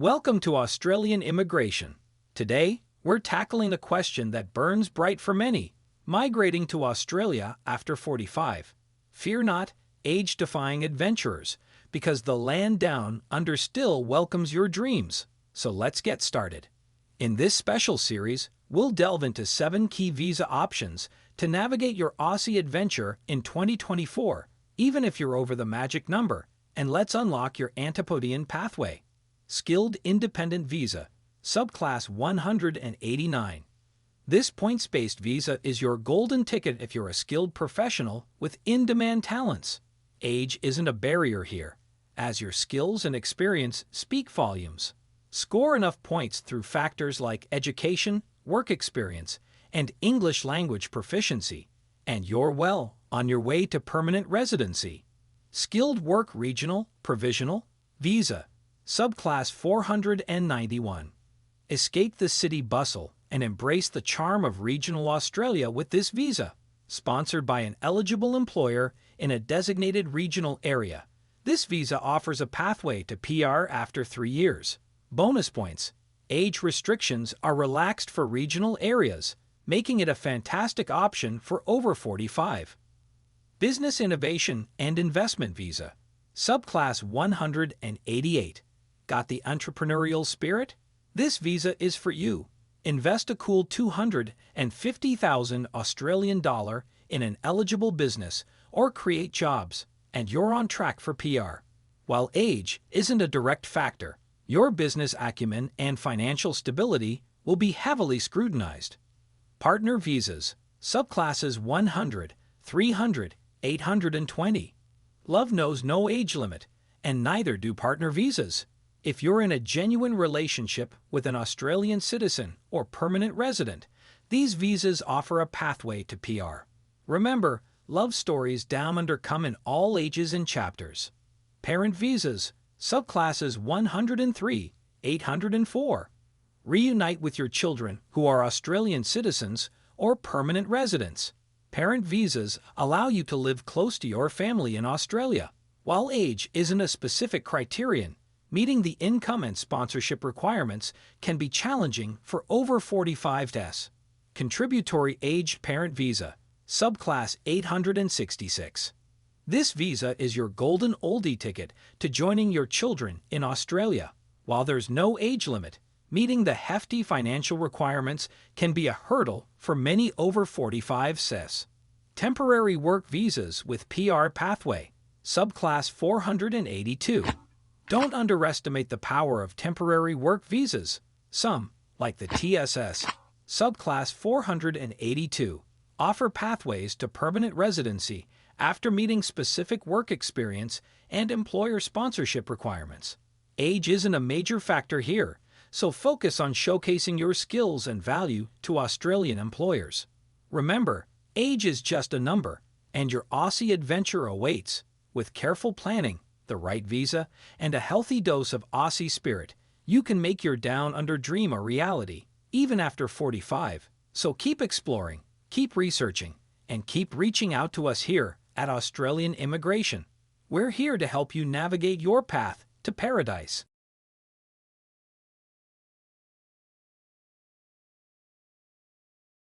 Welcome to Australian Immigration. Today, we're tackling a question that burns bright for many: migrating to Australia after 45. Fear not, age-defying adventurers, because the land down under still welcomes your dreams. So let's get started. In this special series, we'll delve into 7 key visa options to navigate your Aussie adventure in 2024, even if you're over the magic number, and let's unlock your Antipodean pathway. Skilled Independent Visa, Subclass 189. This points-based visa is your golden ticket if you're a skilled professional with in-demand talents. Age isn't a barrier here, as your skills and experience speak volumes. Score enough points through factors like education, work experience, and English language proficiency, and you're well on your way to permanent residency. Skilled Work Regional, Provisional, Visa, Subclass 491. Escape the city bustle and embrace the charm of regional Australia with this visa. Sponsored by an eligible employer in a designated regional area, this visa offers a pathway to PR after 3 years. Bonus points. Age restrictions are relaxed for regional areas, making it a fantastic option for over 45. Business Innovation and Investment Visa, Subclass 188. Got the entrepreneurial spirit? This visa is for you. Invest a cool 250,000 Australian dollar in an eligible business or create jobs, and you're on track for PR. While age isn't a direct factor, your business acumen and financial stability will be heavily scrutinized. Partner Visas, Subclasses 100, 300, 820. Love knows no age limit, and neither do partner visas. If you're in a genuine relationship with an Australian citizen or permanent resident, these visas offer a pathway to PR. Remember, love stories down under come in all ages and chapters. Parent Visas, Subclasses 103, 804. Reunite with your children who are Australian citizens or permanent residents. Parent visas allow you to live close to your family in Australia. While age isn't a specific criterion, meeting the income and sponsorship requirements can be challenging for over 45s. Contributory Aged Parent Visa, Subclass 866. This visa is your golden oldie ticket to joining your children in Australia. While there's no age limit, meeting the hefty financial requirements can be a hurdle for many over 45s. Temporary Work Visas with PR Pathway, Subclass 482. Don't underestimate the power of temporary work visas. Some, like the TSS, Subclass 482, offer pathways to permanent residency after meeting specific work experience and employer sponsorship requirements. Age isn't a major factor here, so focus on showcasing your skills and value to Australian employers. Remember, age is just a number, and your Aussie adventure awaits. With careful planning, the right visa, and a healthy dose of Aussie spirit, you can make your down under dream a reality, even after 45. So keep exploring, keep researching, and keep reaching out to us here at Australian Immigration. We're here to help you navigate your path to paradise.